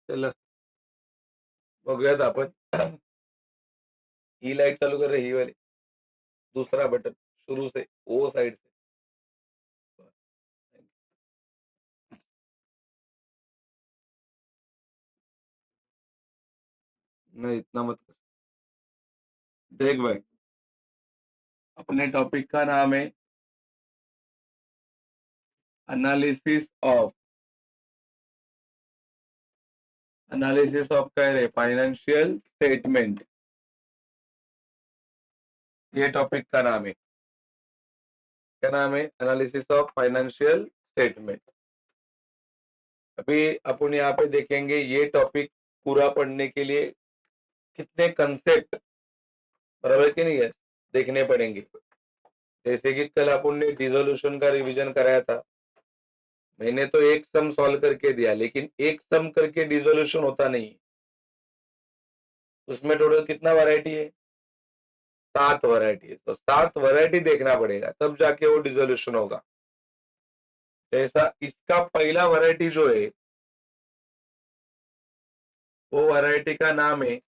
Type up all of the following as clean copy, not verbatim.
चला बघूयात आपण. ही लाइट चालू कर रहे, ही वाली दूसरा बटन शुरू से, वो साइड से. नहीं इतना मत कर. देख भाई, अपने टॉपिक का नाम है एनालिसिस ऑफ कह रहे फाइनेंशियल स्टेटमेंट. ये टॉपिक का नाम है. क्या नाम है? Analysis of financial statement. अभी अपन यहाँ पे देखेंगे ये टॉपिक पूरा पढ़ने के लिए कितने कंसेप्ट, बराबर कि नहीं है, देखने पड़ेंगे. जैसे कि कल अपन ने डिसोल्यूशन का रिवीजन कराया था. मैंने तो एक सम सॉल्व करके दिया, लेकिन एक सम करके डिसोल्यूशन होता नहीं. उसमें टोटल कितना वैरायटी है? 7 वैरायटी है. तो 7 वैरायटी देखना पड़ेगा, तब जाके वो डिसोल्यूशन होगा. जैसा इसका पहला वैरायटी जो है, वो वैरायटी का नाम है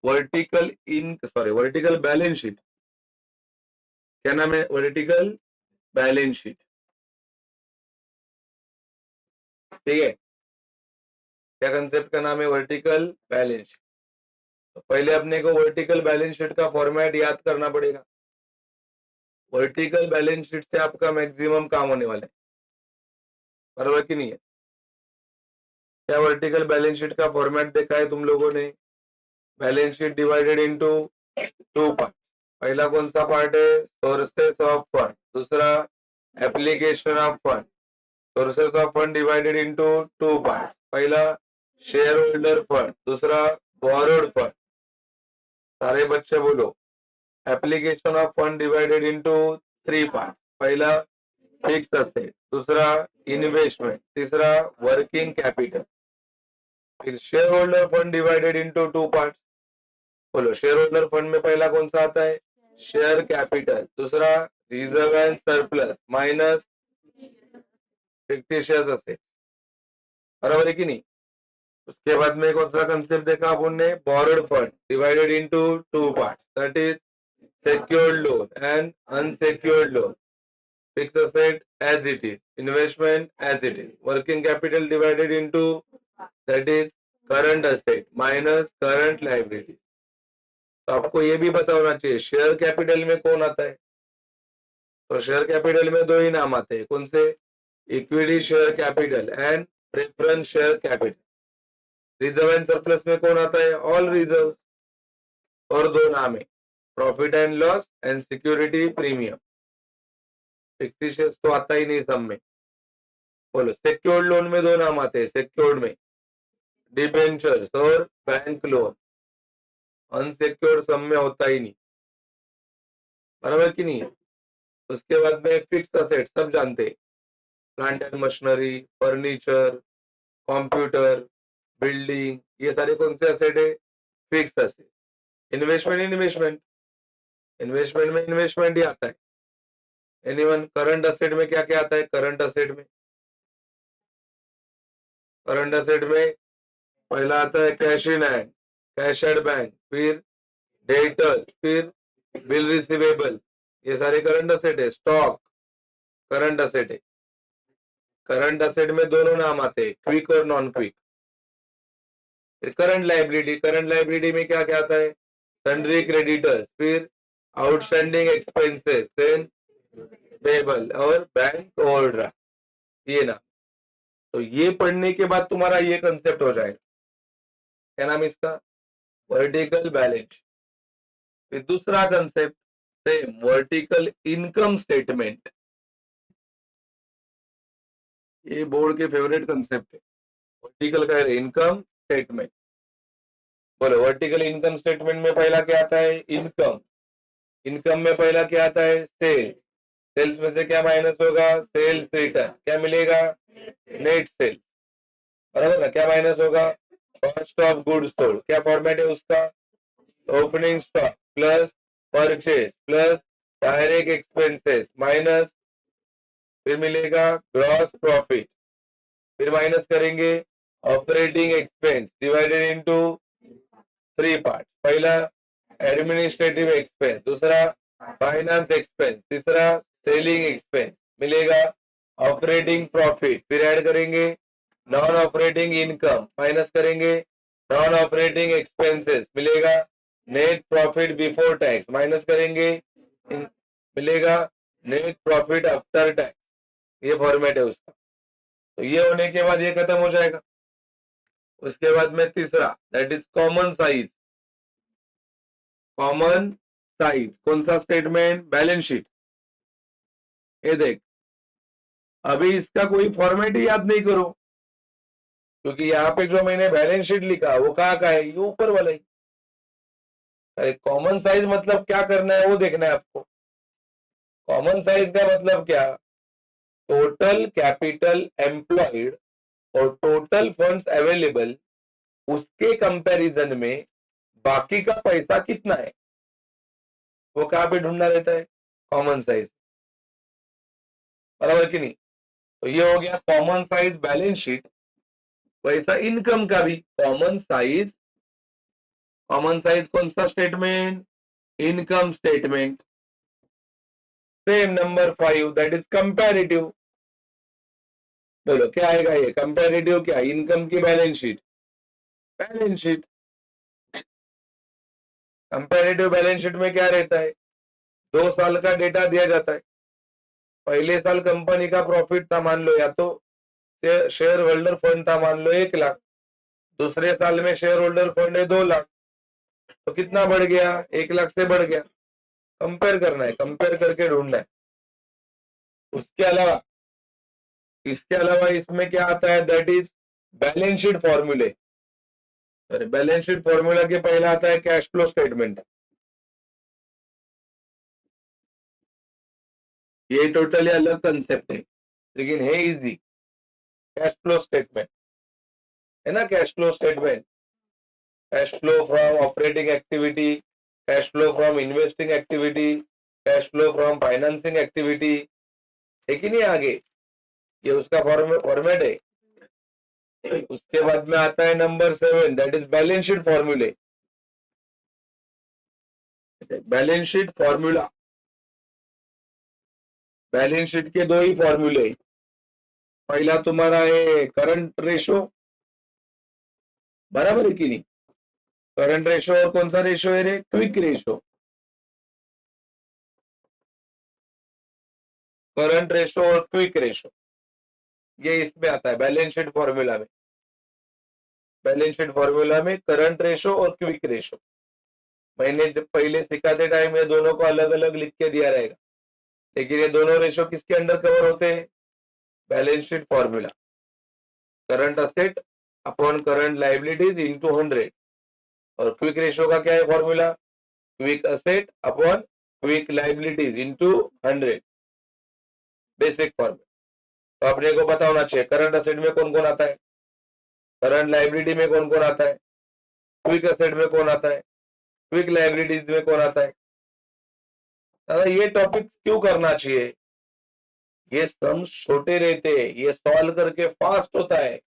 वर्टिकल बैलेंस शीट. क्या नाम है? Vertical balance sheet. ठीक है. क्या कंसेप्ट का नाम है? Vertical balance sheet. तो पहले अपने को वर्टिकल बैलेंस शीट का फॉर्मेट याद करना पड़ेगा. वर्टिकल बैलेंस शीट से आपका मैक्सिमम काम होने वाला है, बराबर कि नहीं है? क्या वर्टिकल बैलेंस शीट का फॉर्मेट देखा है तुम लोगों ने? Balance sheet divided into 2 part. पहला कौन सा पार्ट है? Sources of fund. दूसरा application of fund. Sources of fund divided into 2 part. पहला शेयर होल्डर फंड, दूसरा बोरोड फंड. सारे बच्चे बोलो. Application of fund divided into 3 part. पहला फिक्स असेट, दूसरा इन्वेस्टमेंट, तीसरा वर्किंग कैपिटल. फिर shareholder fund divided into 2 part. बोलो, शेयर होल्डर फंड में पहला कौन सा आता है? Share capital. दूसरा reserve and surplus minus fictitious asset, बराबर है कि नहीं? उसके बाद में कौन सा कंसेप्ट देखा अपन ने? Borrowed fund divided into 2 part. That is secured loan and unsecured loan. Fixed asset as it is, investment as it is, working capital divided into, that is current asset minus current liability. तो आपको ये भी पता होना चाहिए share capital में कौन आता है. तो शेयर कैपिटल में 2 ही नाम आते हैं. कौन से? Equity share capital and preference share capital. Reserve and surplus में कौन आता है? All reserve. और 2 नाम है, profit and loss and security premium. Fictitious तो आता ही नहीं सब में. बोलो, सिक्योर्ड लोन में 2 नाम आते हैं. सिक्योर्ड में डिबेंचर्स और बैंक लोन. अनसिक्योर्ड सब में होता ही नहीं, बराबर कि नहीं है? उसके बाद में फिक्स असेट सब जानते हैं. Plant and machinery, furniture, computer, building, ये सारे कौन से असेट है? Fix asset. इन्वेस्टमेंट में इन्वेस्टमेंट ही आता है. एनीवन? करंट असेट में क्या क्या आता है? करंट असेट में पहला आता है cash in hand, cash at bank, फिर डेटर्स, फिर बिल रिसीवेबल. ये सारे करंट असेट है. स्टॉक करंट असेट है. करंट असेट में दोनों नाम आते हैं, क्विक और नॉन क्विक. फिर करंट लाइबिलिटी में क्या क्या आता है? सन्ड्री क्रेडिटर्स, फिर आउटस्टैंडिंग एक्सपेंसेस, देन पेबल और बैंक ओवरड्राफ्ट. ये ना. तो ये पढ़ने के बाद तुम्हारा ये कंसेप्ट हो जाएगा. क्या नाम है इसका? Vertical balance. फिर दूसरा concept same, vertical income statement. ये बोर्ड के फेवरेट कंसेप्ट है. वर्टिकल का इनकम स्टेटमेंट. बोलो, वर्टिकल इनकम स्टेटमेंट में पहला क्या आता है? इनकम. इनकम में पहला क्या आता है? सेल्स. सेल्स में से क्या माइनस होगा? Sales return. क्या मिलेगा? नेट सेल्स, बराबर ना? क्या माइनस होगा? Cost of goods sold. क्या फॉर्मेट है उसका? Opening stock plus purchase plus direct expenses minus, फिर मिलेगा ग्रॉस प्रॉफिट. फिर माइनस करेंगे operating expense divided into 3 part. पहिला एडमिनिस्ट्रेटिव एक्सपेंस, दूसरा फाइनेंस एक्सपेंस, तीसरा सेलिंग एक्सपेंस. मिलेगा ऑपरेटिंग प्रॉफिट, फिर ऐड करेंगे नॉन ऑपरेटिंग इनकम, माइनस करेंगे नॉन ऑपरेटिंग एक्सपेंसेस, मिलेगा net profit before tax, minus करेंगे मिलेगा नेट प्रॉफिट आफ्टर टैक्स. ये फॉर्मेट है उसका. तो ये होने के बाद ये खत्म हो जाएगा. उसके बाद में तीसरा that is common size. Common size कौन सा स्टेटमेंट? Balance sheet. ये देख, अभी इसका कोई फॉर्मेट ही याद नहीं करो, क्योंकि यहाँ पे जो मैंने बैलेंस शीट लिखा वो कहाँ का है? ये ऊपर वाला ही. कॉमन साइज मतलब क्या करना है वो देखना है आपको. कॉमन साइज का मतलब क्या? टोटल कैपिटल एम्प्लॉयड और टोटल फंड्स अवेलेबल, उसके कंपैरिजन में बाकी का पैसा कितना है वो कहां पे ढूंढना रहता है? Common size. बराबर कि नहीं? तो ये हो गया कॉमन साइज बैलेंस शीट. वैसा इनकम का भी कॉमन साइज. कॉमन साइज कौन सा statement? Income statement. Same number 5 that is comparative. बोलो क्या आएगा? ये कंपैरेटिव क्या? इनकम की balance sheet. Balance sheet. Comparative balance sheet में क्या रहता है? 2 साल का डेटा दिया जाता है. पहले साल कंपनी का प्रॉफिट था मान लो, या तो शेयर होल्डर फंड था मान लो 1 लाख, दूसरे साल में शेयर होल्डर फंड है 2 लाख, तो कितना बढ़ गया? 1 लाख से बढ़ गया. कंपेयर करना है, कंपेयर करके ढूंढना है. उसके अलावा इसके अलावा इसमें क्या आता है? That is balance sheet formulae. Balance sheet formula के पहला आता है कैश फ्लो स्टेटमेंट. ये टोटली अलग कंसेप्ट है, लेकिन है इजी. कैश फ्लो स्टेटमेंट है ना. Cash flow statement, cash flow from operating activity, cash flow from investing activity, cash flow from financing activity. है कि नहीं? आगे ये उसका फॉर्मेट है. उसके बाद में आता है number 7 that is balance sheet formulae. Balance sheet formula. Balance sheet के दो ही फॉर्मूले. पहला तुम्हारा है करंट रेशो. बराबर है कि नहीं? करंट रेशो और कौन सा रेशो है रे? Quick ratio. करंट रेशो और क्विक रेशो ये इसमें आता है बैलेंस शीट फॉर्मूला में. बैलेंस शीट फॉर्मूला में करंट रेशो और क्विक रेशो. मैंने जब पहले सिखाते टाइम ये दोनों को अलग अलग लिख के दिया रहेगा, लेकिन ये दोनों रेशो किसके अंडर कवर होते हैं? Balance sheet formula. Current asset upon current liabilities into 100. और क्विक रेशो का क्या है formula? Quick asset upon quick liabilities into 100. Basic formula. तो अपने को पता होना चाहिए करंट असेट में कौन कौन आता है, करंट लाइबिलिटी में कौन कौन आता है, क्विक असेट में कौन आता है, क्विक लाइबिलिटीज में कौन आता है. दादा ये टॉपिक क्यों करना चाहिए? ये सम छोटे रहते हैं, ये सॉल्व करके फास्ट होता है.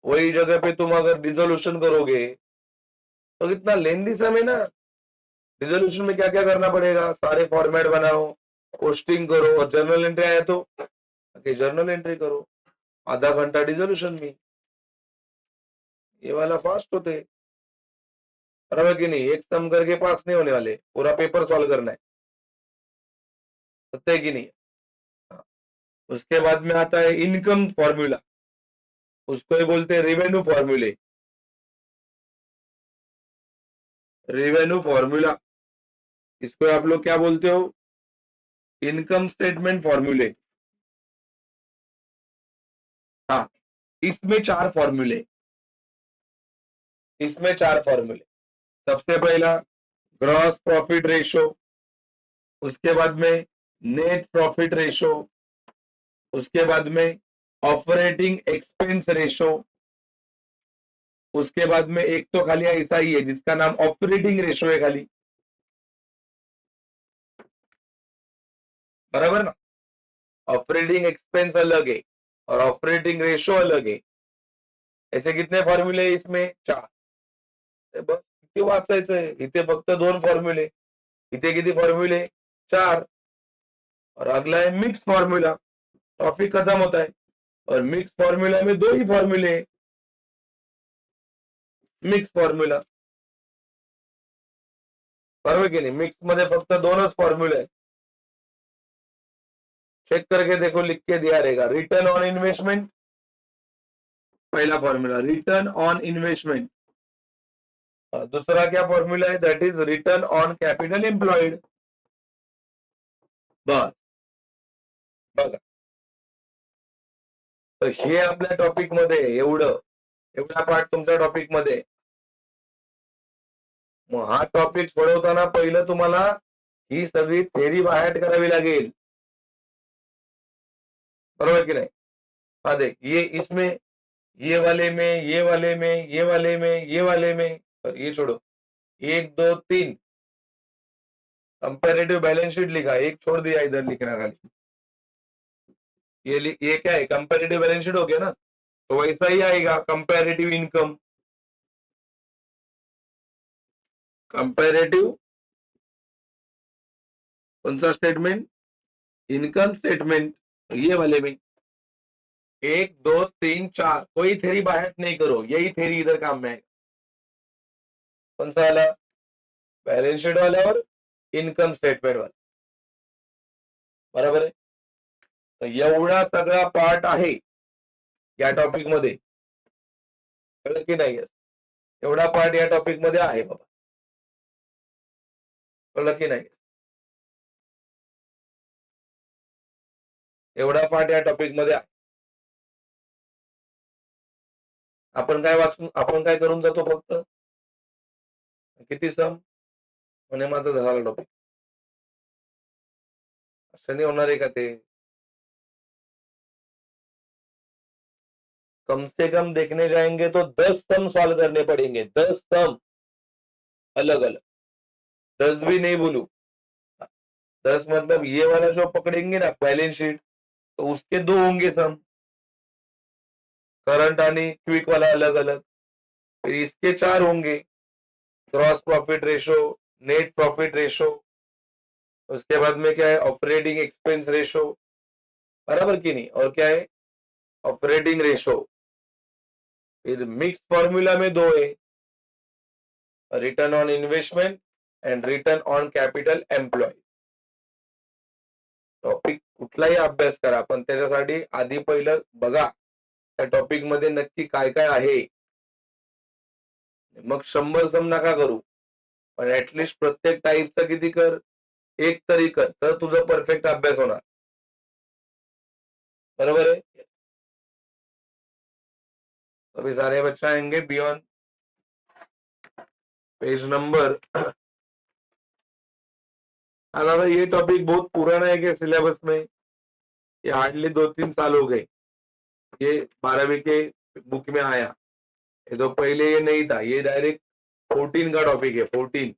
वही जगह पे तुम अगर रिजोल्यूशन करोगे तो कितना लेंदी सम है ना. रिजोल्यूशन में क्या क्या करना पड़ेगा? सारे फॉर्मेट बनाओ, पोस्टिंग करो, और जर्नल एंट्री आए तो जर्नल एंट्री करो. आधा घंटा रिजोल्यूशन में. ये वाला फास्ट होते है. बराबर कि नहीं? एक सम करके पास नहीं होने वाले, पूरा पेपर सॉल्व करना है. सत्य है कि नहीं? हाँ. उसके बाद में आता है इनकम फॉर्मूला. उसको ही बोलते हैं रेवेन्यू फॉर्मूले. Revenue formula. इसको आप लोग क्या बोलते हो? इनकम स्टेटमेंट फॉर्मूले. हाँ. इसमें 4 फॉर्मूले. इसमें 4 फॉर्मूले. सबसे पहला ग्रॉस प्रॉफिट रेशो. उसके बाद में नेट प्रॉफिट रेशो. उसके बाद में ऑपरेटिंग एक्सपेंस रेशो. उसके बाद में एक तो खाली ऐसा ही है जिसका नाम ऑपरेटिंग रेशो है खाली. बराबर ना. ऑपरेटिंग एक्सपेंस अलग है और ऑपरेटिंग रेशो अलग है. ऐसे कितने फॉर्म्युले इसमें 4. बस किती वाचायचंय, इथे फक्त 2 फॉर्म्युले, इथे किती फॉर्म्युले 4. और अगला है मिक्स फॉर्मूला. टॉपिक खत्म होता है. और मिक्स फॉर्मूला में 2 ही फॉर्मूले. मिक्स फॉर्मूला बरोबर की नहीं. मिक्स मध्ये फक्त 2च फॉर्म्युले आहेत. चेक करके देखो, लिख के दिया रहेगा. रिटर्न ऑन इन्वेस्टमेंट पहला फॉर्मूला, रिटर्न ऑन इन्वेस्टमेंट. दूसरा क्या फॉर्म्युला है, that is return on capital employed. बस बघा, तर हे आपल्या टॉपिक मध्ये एवढा पार्ट तुमच्या टॉपिक मध्ये. मग हा टॉपिक सोडवताना पहिलं तुम्हाला ही सगळी थेरी बाहेर करावी लागेल. बरोबर की नाही. हा देख, ये इसमें, ये वाले में, ये वाले में, ये वाले में, ये वाले में, और ये छोड़ो. 1 2 3 कंपैरेटिव बैलेंस शीट लिखा, एक छोड़ दिया इधर लिखना खाली. ये क्या है, कंपैरेटिव बैलेंस शीट हो गया ना. तो वैसा ही आएगा कंपैरेटिव इनकम. कंपैरेटिव कौन सा स्टेटमेंट, इनकम स्टेटमेंट. ये वाले में 1 2 3 4 कोई थेरी बाहर नहीं करो, यही थेरी इधर काम में है. कौन सा वाला, बैलेंस शीट वाला और इनकम स्टेटमेंट वाला. बरोबर आहे. तर एवढा सगळा पार्ट आहे या टॉपिक मध्ये. कळलं की नाही. एवढा पार्ट या टॉपिक मध्ये आहे बाबा. कळलं की नाही. एवढा पार्ट या टॉपिक मध्ये आहे. आपण काय करून जातो फक्त, किती सम म्हणे माझा झाला टॉपिक. असं नाही होणार आहे का ते. कम से कम देखने जाएंगे तो 10 सम सॉल्व करने पड़ेंगे. 10 सम अलग अलग. 10 भी नहीं बोलू, 10 मतलब ये वाला जो पकड़ेंगे ना बैलेंस शीट, तो उसके 2 होंगे सम, करंट आणि क्विक वाला अलग अलग. फिर इसके 4 होंगे, gross profit ratio, net profit ratio. उसके बाद में क्या है, ऑपरेटिंग एक्सपेंस रेशो. बराबर की नहीं. और क्या है, ऑपरेटिंग रेशो. फिर मिक्स फॉर्मूला में 2 है, return on investment and return on capital employ. Topic कुठलाही अभ्यास करा, पण त्याच्यासाठी आधी पहिलं बघा त्या टॉपिक मध्ये नक्की काय काय आहे. मग 100 सम नका करू, पण ऍटलिस्ट प्रत्येक टाईपचा किती कर, एक तरी कर, तर तुझं परफेक्ट अभ्यास होणार. बरोबर आहे. अभी सारे बच्चे आएंगे बियॉन्ड पेज नंबर. दादा ये टॉपिक बहुत पुराना है क्या सिलेबस में, ये हार्डली 2-3 साल हो गए. ये 12वीं के बुक में आया. ये तो पहले ये नहीं था, ये डायरेक्ट 14 का टॉपिक है. 14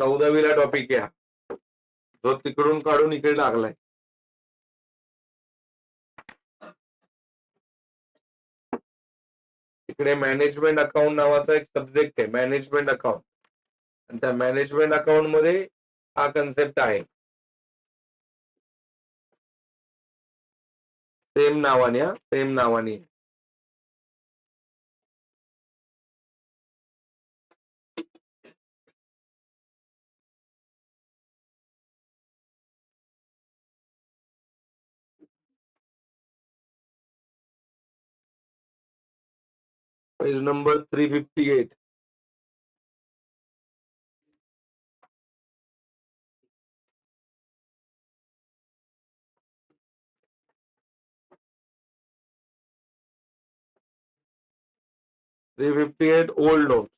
14वीला टॉपिक आहे, जो तिकडून काढून इकडे टाकलाय. इकडे मॅनेजमेंट अकाउंट नावाचा एक सब्जेक्ट आहे, मॅनेजमेंट अकाउंट. आणि त्या मॅनेजमेंट अकाउंट मध्ये हा कन्सेप्ट आहे. सेम नावाने, सेम नावाने. Page number 358. Old note.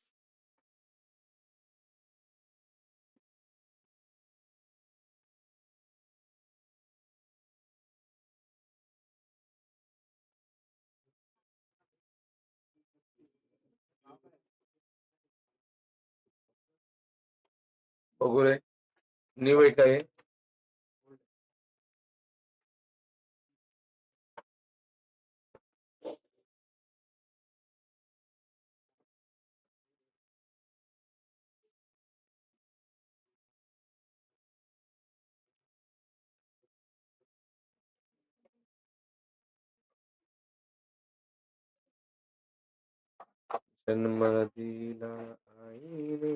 बघू रे, न्यू एक आहे. जन्म दिला आईने.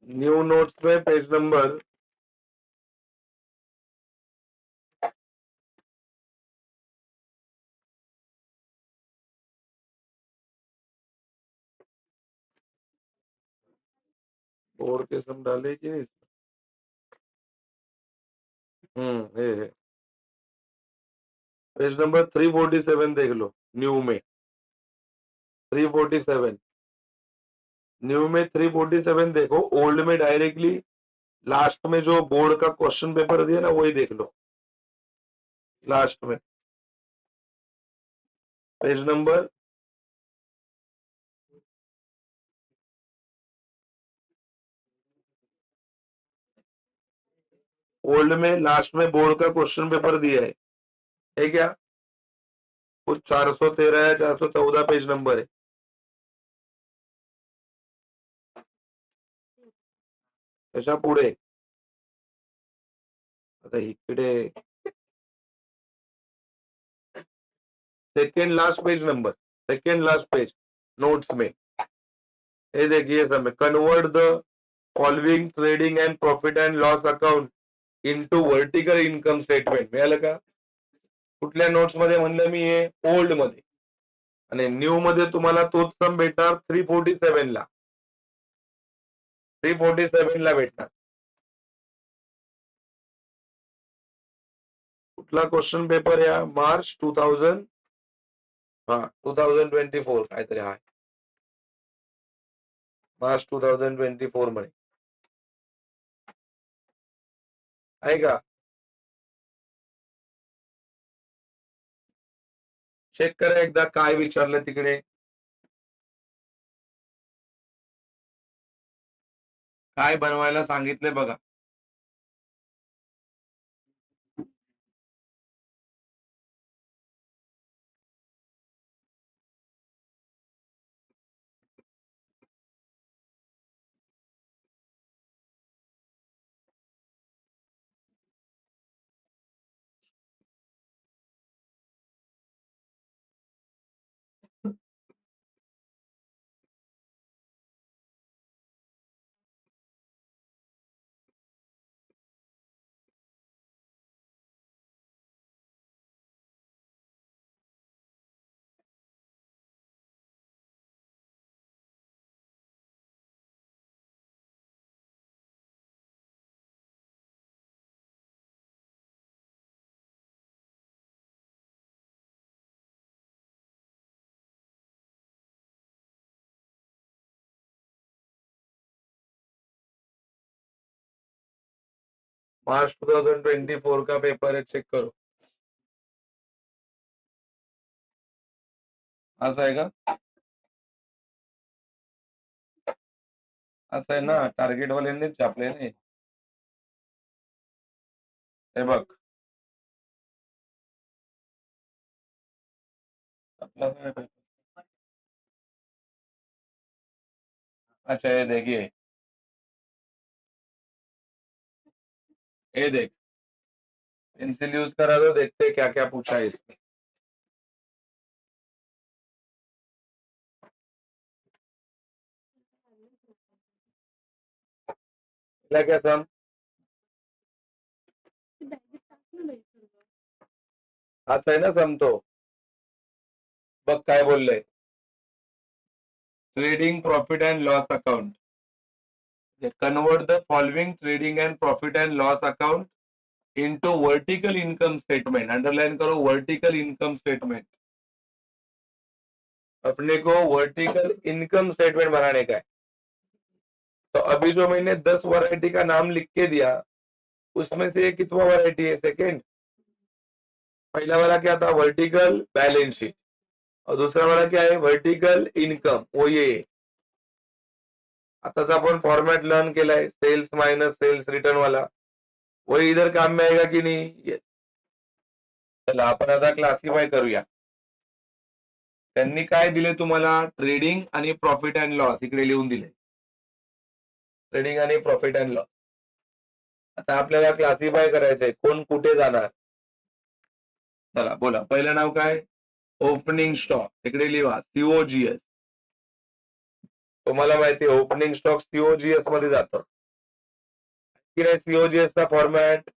न्यू नोट्स में पेज नंबर बोर्ड के सम डाले कि नहीं? ये पेज नंबर 347 देख लो. न्यू में 347, न्यू में 347 देखो. ओल्ड में डायरेक्टली लास्ट में जो बोर्ड का क्वेश्चन पेपर दिया ना वही देख लो. लास्ट में पेज नंबर ओल्ड में लास्ट में बोर्ड का क्वेश्चन पेपर दिया है क्या? कुछ 413 है, 414 पेज नंबर है. त्याच्या पुढे आता इकडे second last page number, second last page notes में ये देखिए समय convert the following trading and profit and loss account into vertical income statement. मिळालं का? कुठल्या नोट्स मध्ये म्हणलं मी? हे ओल्ड मध्ये. आणि न्यू मध्ये तुम्हाला तोच सम भेटणार 347 ला. 347 ला भेटणार. कुठला क्वेश्चन पेपर या? मार्च 2000 2024 काहीतरी आहे. मार्च 2024 मध्ये आहे का? चेक करा एकदा काय विचारलं तिकडे. काय बनवायला सांगितले बघा. मार्च 2024 का पेपर है, चेक करो. असं आहे का? असं आहे ना, टार्गेट वाल्यांनीच छापले नाही. हे बघ अच्छा ये देखिए, ये देख पेंसिल यूज करा तो देखते क्या क्या पूछा है इसमें. क्या सम अच्छा है ना सम तो बघ काय बोलले. Trading profit and loss account. Convert the following trading and profit and loss account into vertical income statement. Underline करो वर्टिकल इनकम स्टेटमेंट. अपने को वर्टिकल इनकम स्टेटमेंट बनाने का है. तो अभी जो मैंने 10 वैरायटी का नाम लिख के दिया उसमें से ये कितना वैरायटी है? सेकेंड. पहला वाला क्या था? Vertical balance sheet. और दूसरा वाला क्या है? Vertical income. वो ये आताच आपण फॉर्मॅट लर्न केलाय, सेल्स मायनस सेल्स रिटर्न वाला. वही इधर काम में आएगा की नहीं? चला आपण आता क्लासिफाय करूया. त्यांनी काय दिले तुम्हाला? ट्रेडिंग आणि प्रॉफिट अँड लॉस इकडे लिहून दिले. ट्रेडिंग आणि प्रॉफिट अँड लॉस. आता आपल्याला क्लासिफाय करायचंय कोण कुठे जाणार. चला बोला, पहिलं नाव काय? Opening stock. इकडे लिहा सीओजीएस. तुम्हाला माहिती आहे ओपनिंग स्टॉक सीओजीएस मध्ये जातं की नाही? सीओजीएस चा फॉर्मॅट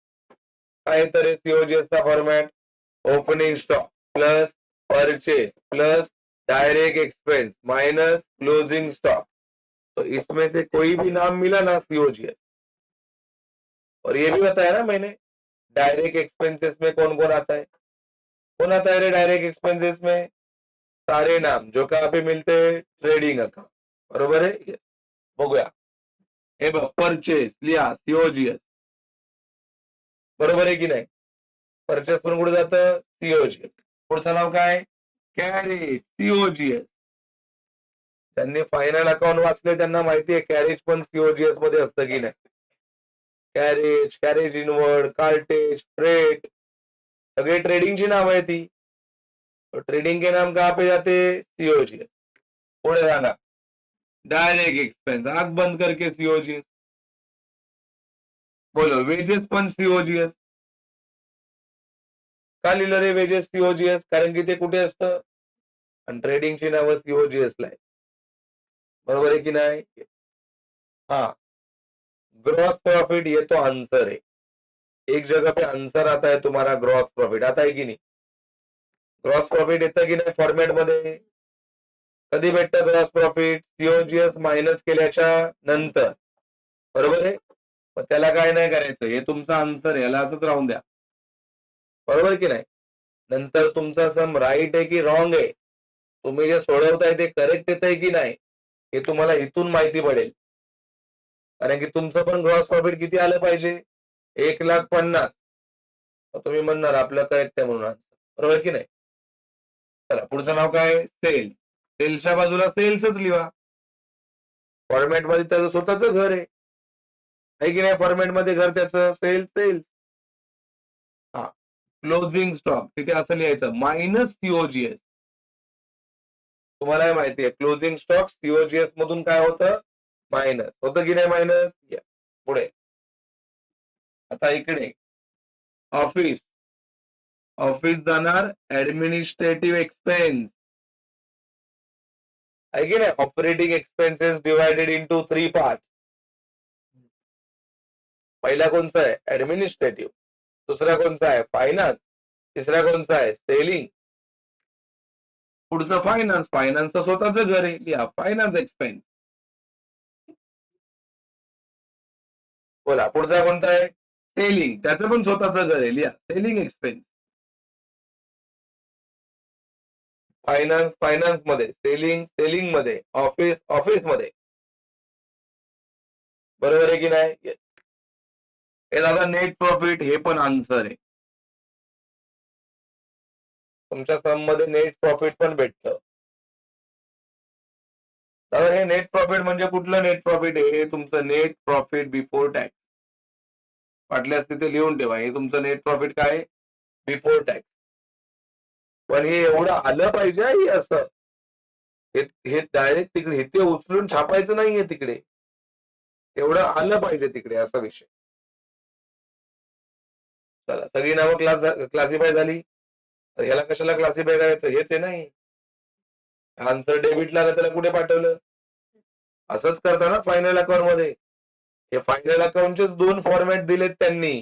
काय? तर सीओजीएस चा format opening stock plus purchase plus direct expense minus closing stock. तो इसमें से कोई भी नाम मिला ना सीओजीएस. और ये भी बताया ना मैंने डायरेक्ट एक्सपेंसेस में कौन कौन आता है? कौन आता है रे डायरेक्ट एक्सपेंसेस में? सारे नाम जो कहाँ पे मिलते हैं? Trading account. बरोबर आहे? Yes. बघूया. हे बघ परचेस लिहा सीओजीएस. बरोबर आहे की नाही? परचेस पण कुठे जातं? सीओजीएस. पुढचं नाव काय? Carriage COGS. त्यांनी फायनल अकाउंट वाचले त्यांना माहिती आहे कॅरेज पण सीओजीएस मध्ये असतं की नाही. Carriage, carriage inward, cartage, freight सगळे ट्रेडिंगची नाव आहे ती. ट्रेडिंग के नाम कहाँ पे जाते? सीओजीएस. पुढे जाणार डायरेक्ट एक्सपेंस आग बंद करके सीओजीएस. बोलो वेजेस पण सीओजीएस. का लिहिलं रे वेजेस सीओजीएस? कारण की ते कुठे असतं? आणि ट्रेडिंगची नावं सीओजीएस ला आहे. बरोबर आहे की नाही? हा ग्रॉस प्रॉफिट ये तो आंसर है. एक जगह पे आंसर आता है तुम्हारा ग्रॉस प्रॉफिट. आता है की नाही? ग्रॉस प्रॉफिट येतं की नाही फॉर्मॅट मध्ये? कधी भेटतं ग्रॉस प्रॉफिट? सीओजीएस मायनस केल्याच्या नंतर. बरोबर आहे? पण त्याला काय नाही करायचं, हे तुमचा आन्सर याला असंच राहून द्या. बरोबर की नाही? नंतर तुमचा सम राईट आहे की रॉंग आहे, तुम्ही जे सोडवताय ते करेक्ट येतंय की नाही, हे तुम्हाला इथून माहिती पडेल. कारण की तुमचं पण ग्रॉस प्रॉफिट किती आलं पाहिजे? 1,50,000. तुम्ही म्हणणार आपलं करेक्ट आहे म्हणून. बरोबर की नाही? चला पुढचं नाव काय? सेल्स. सेल्सच्या बाजूला सेल्सच लिहा. फॉर्मॅट मध्ये त्याचं स्वतःच घर आहे की नाही? फॉर्मॅट मध्ये घर त्याचं सेल्स सेल्स. हा क्लोजिंग स्टॉक तिथे असं लिहायचं मायनस सीओजीएस. तुम्हाला माहिती आहे क्लोजिंग स्टॉक सीओजीएस मधून काय होतं? मायनस होतं की नाही मायनस? पुढे आता इकडे ऑफिस. ऑफिस जाणार ऍडमिनिस्ट्रेटिव्ह एक्सपेन्स आहे की नाही? Operating expenses divided into 3 part. पहिला कोणता आहे? ऍडमिनिस्ट्रेटिव्ह. दुसरा कोणता आहे? फायनान्स. तिसरा कोणता आहे? सेलिंग. पुढचं फायनान्स. फायनान्सचं स्वतःच घर आहे, लिहा फायनान्स एक्सपेन्स. बोला पुढचा कोणता आहे? सेलिंग. त्याचं पण स्वतःच घर आहे, लिहा सेलिंग एक्सपेन्स. फायनान्स फायनान्स मध्ये, सेलिंग सेलिंग मध्ये, ऑफिस ऑफिस मध्ये. बरोबर आहे की नाही? हे दादा नेट प्रॉफिट हे पण आन्सर आहे. तुमच्या सम मध्ये नेट प्रॉफिट पण भेटतं. दादा हे नेट प्रॉफिट म्हणजे कुठलं नेट प्रॉफिट आहे? हे तुमचं नेट प्रॉफिट बिफोर टॅक्स. वाटल्यास तिथे लिहून ठेवा, हे तुमचं नेट प्रॉफिट काय? Before tax. पण हे एवढं आलं पाहिजे हे असं. हे डायरेक्ट तिकडे हे ते उचलून छापायचं नाहीये तिकडे. एवढं आलं पाहिजे तिकडे असा विषय. चला सगळी नावं क्लासिफाय झाली. तर याला कशाला क्लासिफाय करायचं? हेच आहे नाही. आन्सर डेबिट ला त्याला कुठे पाठवलं? असंच करता ना फायनल अकाउंट मध्ये. हे फायनल अकाउंटचेच 2 फॉर्मॅट दिलेत त्यांनी.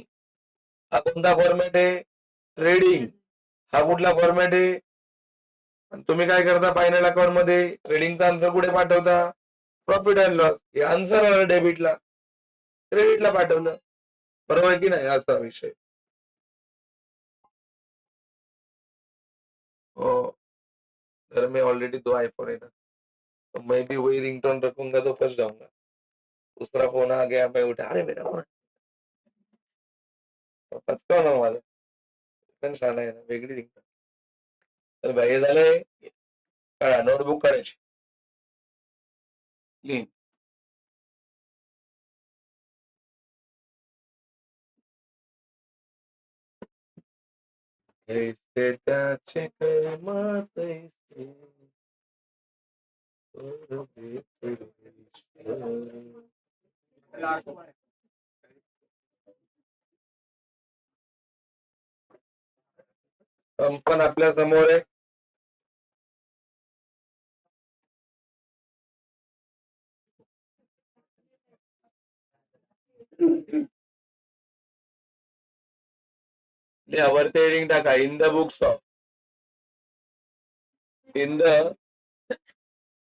हा कोणता फॉर्मॅट आहे? ट्रेडिंग. हा कुठला फॉर्मॅट आहे? तुम्ही काय करता फायनल अकाउंट मध्ये? ट्रेडिंगचा आन्सर कुठे पाठवता? Profit and loss. हे आन्सर आलं डेबिटला, क्रेडिटला पाठवलं. बरोबर की नाही? असा विषय. हो घर में ऑलरेडी 2 आईफोन है ना, तो मैं भी वही रिंगटोन रखूंगा तो फंस जाऊंगा. दूसरा फोन आ गया मैं उठा, अरे मेरा फोन. पचका ना मला. पण शाळा आहे ना वेगळी रिंगटोन. तर भाई हे झालंय. काढा नोटबुक काढायची. लिह. ऐसे त्याचे कर्म तैसे पण आपल्या समोर आहे. वरती हेडिंग टाका, in the books of, in the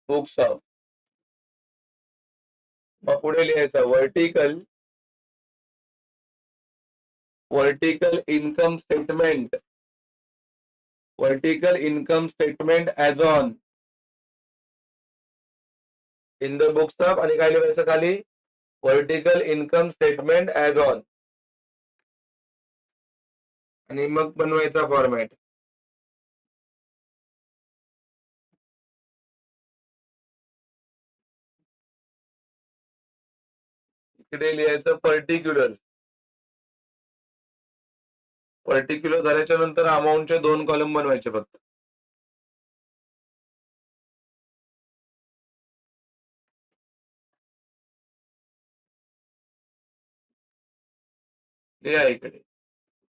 books of. मग पुढे लिहायचं vertical income statement, vertical income statement as on in the books of, आणि काय लिहायचं खाली, vertical income statement as on, आणि मग बनवायचा फॉर्मॅट. इकडे लिहायचं पर्टिक्युलर. पर्टिक्युलर झाल्याच्या नंतर अमाऊंटचे 2 कॉलम बनवायचे फक्त. लिहा इकडे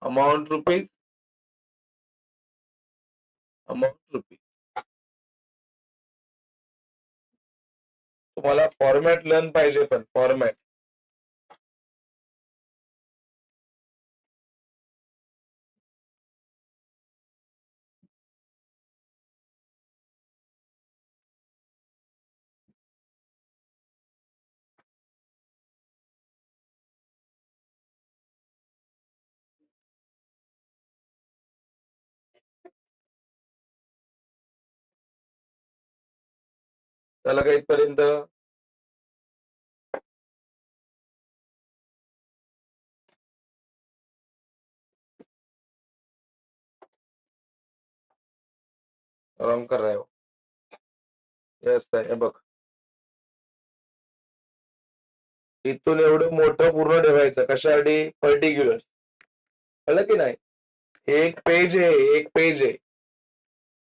अमाऊंट रुपीज, अमाऊंट रुपीज. तुम्हाला फॉर्मॅट लर्न पाहिजे, पण फॉर्मॅट. त्याला का इथपर्यंत? रॉंग कर रहा है वो. येस आहे बघ. इथून एवढं मोठं पूर्ण ठेवायचं कशासाठी? पर्टिक्युलर. कळलं की नाही? एक पेज आहे, एक पेज आहे,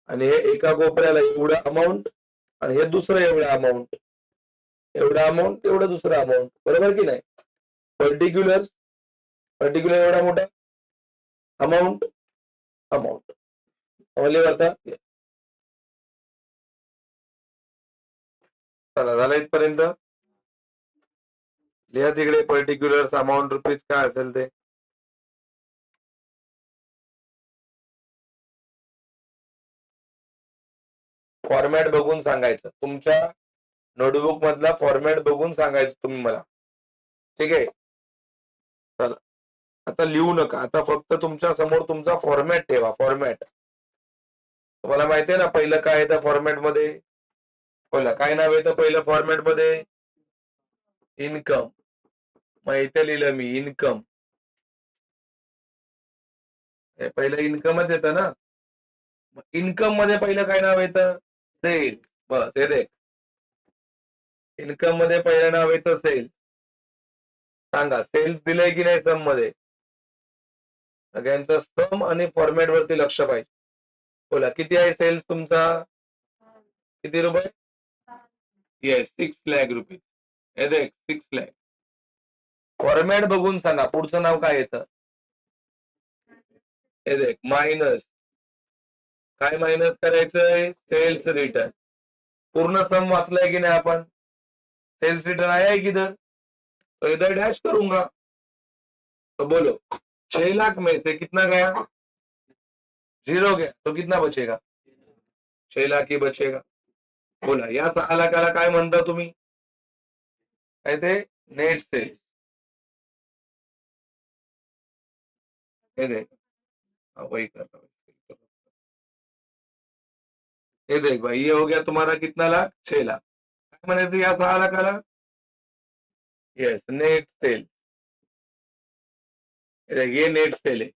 आणि हे एका कोपऱ्याला एवढं अमाऊंट, आणि हे दुसरं एवढं अमाऊंट, एवढा अमाऊंट तेवढं दुसरं अमाऊंट, बरोबर की नाही? पर्टिक्युलर, पर्टिक्युलर एवढा मोठा अमाऊंट, अमाऊंट समजले आता? चला झालं इथपर्यंत. लिहा तिकडे पर्टिक्युलर अमाऊंट रुपीज काय असेल ते. फॉर्मॅट बघून सांगायचं, तुमच्या नोटबुक मधला फॉर्मॅट बघून सांगायचं तुम्ही मला. ठीक आहे, चला आता लिहू नका, आता फक्त तुमच्या समोर तुमचा फॉर्मॅट ठेवा. फॉर्मॅट तुम्हाला माहिती आहे ना पहिलं काय येतं फॉर्मॅट मध्ये? बोला काय नाव येतं पहिलं फॉर्मॅट मध्ये? इन्कम. मग इथे लिहिलं मी इन्कम, हे पहिलं इन्कमच येतं ना. इन्कम मध्ये पहिलं काय नाव येतं? सेल. बस हे देख, इन्कम मध्ये पहिलं नाव येतं सेल. सांगा सेल्स दिलंय की नाही सम मध्ये? सगळ्यांचं सम आणि फॉर्मॅट वरती लक्ष पाहिजे. बोला किती आहे सेल्स तुमचा? किती रुपये? येस 6 लाख रुपये. हे देख 6 लाख. फॉर्मॅट बघून सांगा पुढचं नाव काय येतं? हे देख मायनस. काय मायनस करायचंय? Sales return. पूर्ण सम वाचलाय की नाही आपण? सेल्स रिटर्न आया है किधर? तो इधर डैश करूंगा. तो बोलो 6 लाख में से कितना गया? 0 गया, तो कितना बचेगा? 6 लाख ही बचेगा. बोला या 6 लाखाला काय म्हणता तुम्ही? काय ते? Net sales. हे देख वही कर रहा हूँ. ये देख भाई ये हो गया तुम्हारा कितना लाख? 6 लाख. काय म्हणायचं या 6 लाखाला? Yes net sale. ये नेट सेल आहे.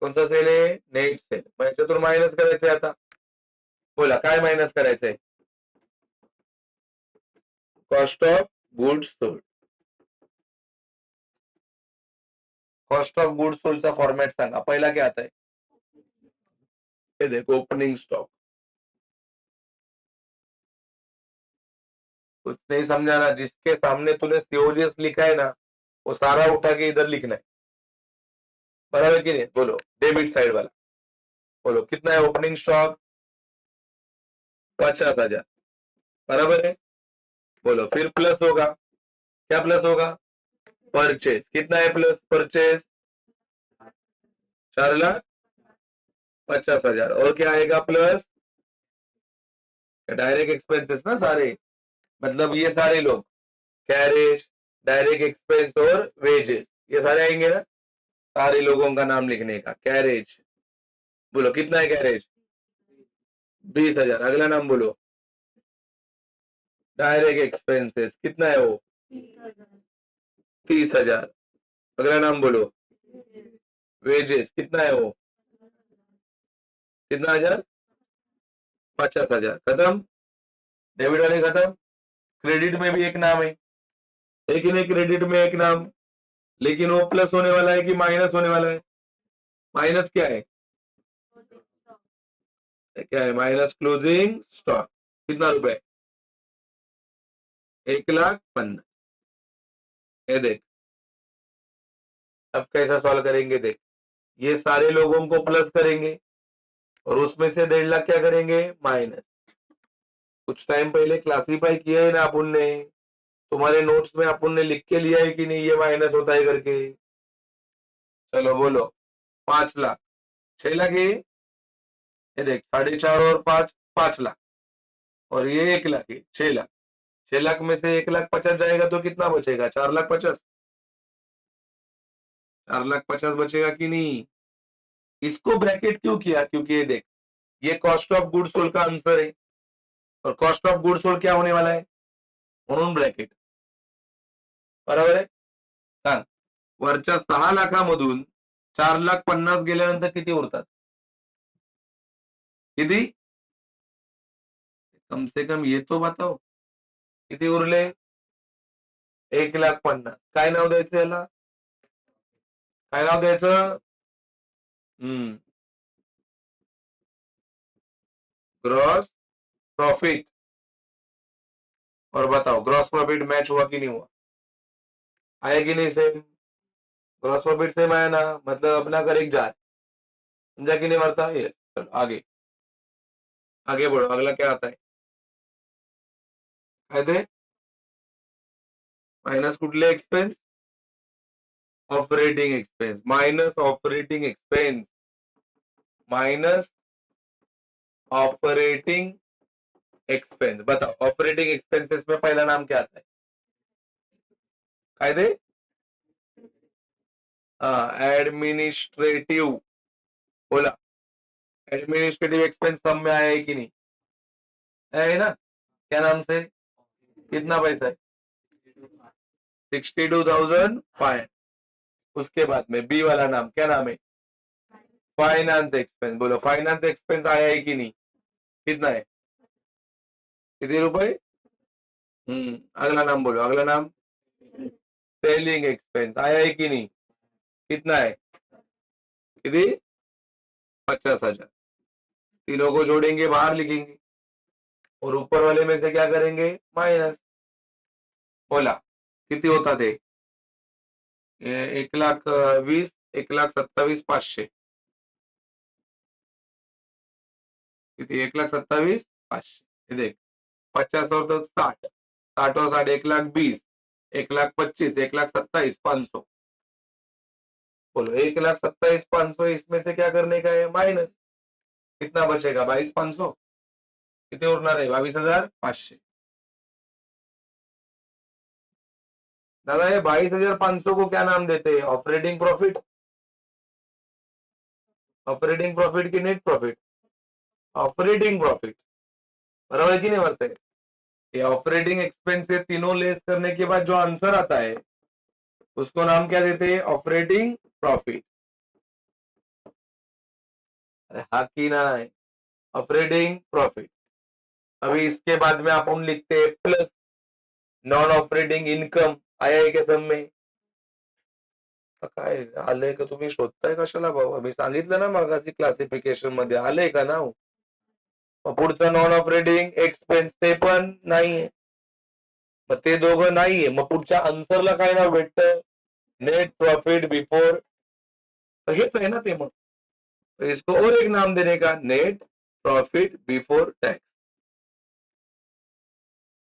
कोणता सेल आहे? Net cell. मग याच्यातून मायनस करायचंय आता. बोला काय मायनस करायचंय? Cost of goods sold. Cost of goods सोल्डचा फॉर्मॅट सांगा. पहिला क्या आता है? हे देख ओपनिंग स्टॉक. कुछ नहीं समझाना, जिसके सामने तूने सीओजीएस लिखा है ना वो सारा उठा के इधर लिखना है, बराबर कि नहीं? बोलो डेबिट साइड वाला, बोलो कितना है ओपनिंग स्टॉक? 50,000, बराबर है? बोलो फिर प्लस होगा, क्या प्लस होगा? परचेज, कितना है प्लस परचेज? 4,50,000, और क्या आएगा प्लस? डायरेक्ट एक्सपेंसेस ना सारे, मतलब ये सारे लोग, कैरेज, डायरेक्ट एक्सपेंस और वेजेस, ये सारे आएंगे ना, सारे लोगों का नाम लिखने का। कैरेज, बोलो कितना है कैरेज? 20,000। अगला नाम बोलो, डायरेक्ट एक्सपेंसेस कितना है वो? 30,000। अगला नाम बोलो, वेजेस कितना है वो? कितना हजार? 50,000। खत्म, डेबिट वाले खत्म। क्रेडिट में भी एक नाम है, लेकिन एक क्रेडिट में एक नाम, लेकिन वो प्लस होने वाला है कि माइनस होने वाला है? माइनस क्या है? क्या है माइनस? क्लोजिंग स्टॉक, कितना रुपए? 1,50,000। ये देख, अब कैसा सॉल्व करेंगे देख, ये सारे लोगों को प्लस करेंगे और उसमें से 1.5 लाख क्या करेंगे? माइनस। कुछ टाइम पहले क्लासीफाई किया है ना अपन ने, तुम्हारे नोट्स में अपन ने लिख के लिया है कि नहीं ये माइनस होता है करके? चलो बोलो, 5 लाख, 6 लाख ये देख, 4.5 और 5, 5 लाख, और ये 1 लाख है, 6 लाख। 6 लाख में से 1,50,000 जाएगा तो कितना बचेगा? 4,50,000। 4,50,000 बचेगा कि नहीं? इसको ब्रैकेट क्यों किया? क्योंकि ये देख, ये कॉस्ट ऑफ गुड्स सोल्ड का आंसर है, और कॉस्ट ऑफ गुड्स सोल्ड क्या होने वाला है? म्हणून ब्रॅकेट, बरोबर आहे? सांग, वरच्या 6 लाखामधून 4,50,000 गेल्यानंतर किती उरतात? किती? कम से कम ये तो बताओ, किती उरले? 1,50,000. काय नाव द्यायचं याला? काय नाव द्यायचं? Gross profit. और बताओ ग्रॉस प्रॉफिट मैच हुआ कि नहीं हुआ? आया कि नहीं सेम? ग्रॉस प्रॉफिट सेम आया ना, मतलब अपना करेक्ट जा, समझा कि नहीं मरता? ये चलो आगे, आगे बढ़ो, अगला क्या आता है? काय ते? माइनस कुठले expense? Operating expense, minus operating expense, minus operating expense. बताओ ऑपरेटिंग एक्सपेंसेस में पहला नाम क्या आता है? काय ते? एडमिनिस्ट्रेटिव, बोला, एडमिनिस्ट्रेटिव एक्सपेंस सब में आया है कि नहीं? है ना? क्या नाम से? कितना पैसा है? 62,500। उसके बाद में बी वाला नाम क्या नाम है? Finance expense. बोलो फाइनेंस एक्सपेंस आया है कि नहीं? कितना है? कितने रुपए? अगला नाम बोलो, अगला नाम। सेलिंग एक्सपेंस आया है कि नहीं? कितना है? कितनी? 50,000। तीनों को जोड़ेंगे, बाहर लिखेंगे, और ऊपर वाले में से क्या करेंगे? माइनस। बोला किती होता थे? 1,20,000, 1,27,500, किती? 1,27,500। देख, 50 और तो 60, 60 और 60, 1,20,000, 1,25,000, 1,27,500। बोलो 1,27,500, इसमें से क्या करने का है? माइनस। कितना बचेगा? 22,500। किती उरणार आहे? 22,500। दादा ये 22,500 को क्या नाम देते हैं? Operating profit? ऑपरेटिंग प्रॉफिट की नेट प्रॉफिट? ऑपरेटिंग प्रॉफिट, बराबर है कि नहीं बरते? ये ऑपरेटिंग एक्सपेंस से तीनों लेस करने के बाद जो आंसर आता है उसको नाम क्या देते हैं? Operating profit. हा की ना है? Operating profit. अभी इसके बाद में अपन लिखते हैं प्लस नॉन ऑपरेटिंग इनकम। आया है क्या सब में? काय आलंय का? तुम्ही शोधताय कशाला भाऊ? मी सांगितलं ना मगाशी क्लासिफिकेशन मध्ये आलंय का नाव? पुढचं नॉन ऑपरेटिंग एक्सपेंस ते पण नाहीये, मग ते दोघं नाहीये, मग पुढच्या आन्सरला काय नाव भेटतं? Net profit before. हेच आहे ना ते मग. तो इसको और एक नाम देने का, नेट प्रॉफिट बिफोर टैक्स.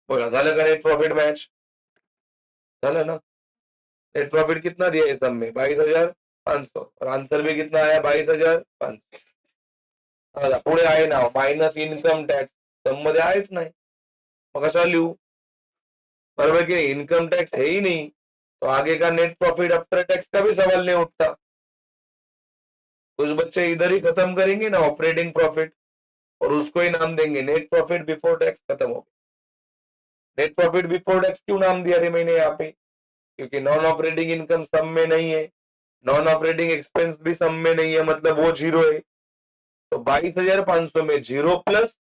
बोला झालं का नेट प्रॉफिट मैच? झालं ना. नेट प्रॉफिट कितना दिया है सब में? 22,500. और आंसर भी कितना आया? 22,500. पुढे आहे ना मायनस इन्कम टॅक्स, सम मध्ये आहेच नाही, मग कशा लिहू? बराबर की नहीं? इनकम टैक्स है ही नहीं, तो आगे का नेट प्रॉफिट आफ्टर टैक्स का भी सवाल नहीं उठता. कुछ बच्चे इधर ही खत्म करेंगे ना ऑपरेटिंग प्रॉफिट, और उसको ही नाम देंगे नेट प्रॉफिट बिफोर टैक्स. खत्म हो गया. नेट प्रॉफिट बिफोर टैक्स क्यों नाम दिया रे मैंने यहाँ पे? क्योंकि नॉन ऑपरेटिंग इनकम सम में नहीं है, नॉन ऑपरेटिंग एक्सपेंस भी सम में नहीं है, मतलब वो जीरो है. तो 22,500 में जीरो प्लस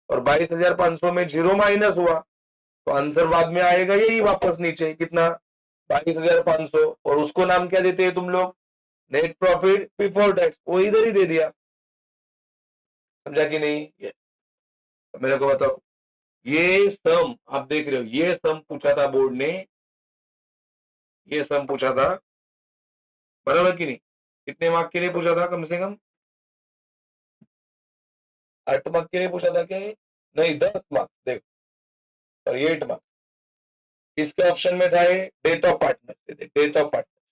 और 22,500 में जीरो माइनस हुआ, तो आंसर बाद में आएगा यही वापस नीचे. कितना? 22,500. और उसको नाम क्या देते हैं तुम लोग? Net profit before tax. वो इधर ही दे दिया. समझा कि नहीं? मेरे को बताओ. ये सम आप देख रहे हो, ये सम पूछा था बोर्ड ने, ये सम पूछा था, बराबर कि नहीं? कितने मार्क के लिए पूछा था? कम से कम 8 मार्क के लिए पूछा था क्या? नहीं, 10 मार्क. देखो, और 8 मार्क किसके ऑप्शन में था? ये death of partner. Death of partner,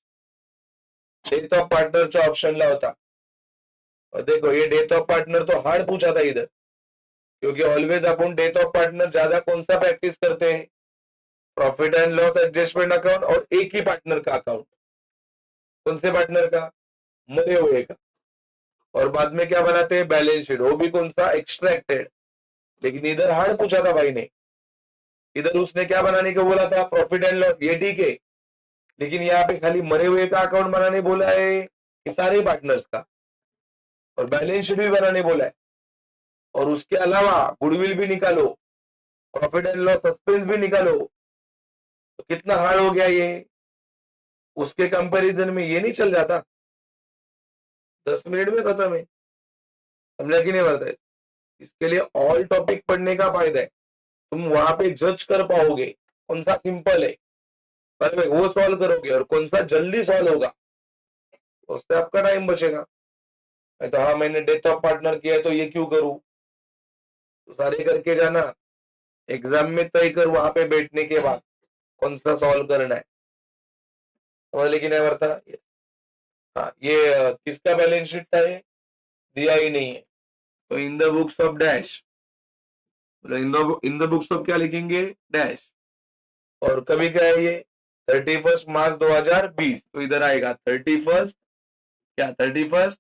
death of पार्टनरच्या ऑप्शनला होता. और देखो ये डेथ ऑफ पार्टनर तो हार्ड पूछा था इधर, क्योंकि ऑलवेज अपन डेथ ऑफ पार्टनर ज्यादा कौन सा प्रैक्टिस करते हैं? Profit and loss adjustment account और एक ही पार्टनर का अकाउंट. कौन से पार्टनर का? मरे हुए का. और बाद में क्या बनाते हैं? Balance sheet. वो भी कौन सा? एक्सट्रैक्टेड. लेकिन इधर हार्ड पूछा था भाई ने. इधर उसने क्या बनाने को बोला था? Profit and loss. ये ठीक है, लेकिन यहाँ पे खाली मरे हुए का अकाउंट बनाने बोला है कि सारे पार्टनर्स का, और बैलेंस शीट भी बनाने बोला है. और उसके अलावा गुडविल भी निकालो, प्रॉफिट एंड लॉस सस्पेंस भी निकालो. तो कितना हार्ड हो गया ये? उसके कंपैरिजन में ये नहीं चल जाता? 10 मिनट में खत्म है. समझा कि नहीं बढ़ता है? इसके लिए ऑल टॉपिक पढ़ने का फायदा है. तुम वहां पे जज कर पाओगे कौन सा सिंपल है, पर वो सॉल्व करोगे, और कौन सा जल्दी सॉल्व होगा, उससे आपका टाइम बचेगा. तो हाँ मैंने डेथ ऑफ पार्टनर किया है तो ये क्यों करूं? तो सारे करके जाना, एग्जाम में तय कर वहां पे बैठने के बाद कौन सा सॉल्व करना है. समझ लेकिन नहीं बढ़ता? हाँ, ये किसका बैलेंस शीट था? ये दिया ही नहीं है. तो इन the books of dash, in the books of क्या लिखेंगे? डैश. और कभी क्या है ये? 31 मार्च 2020. तो इधर आएगा 31, क्या 31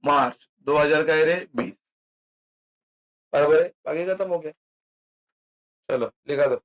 मार्च 2000 का है रे 20. बराबर है. आगे खत्म हो गया. चलो लिखा दो.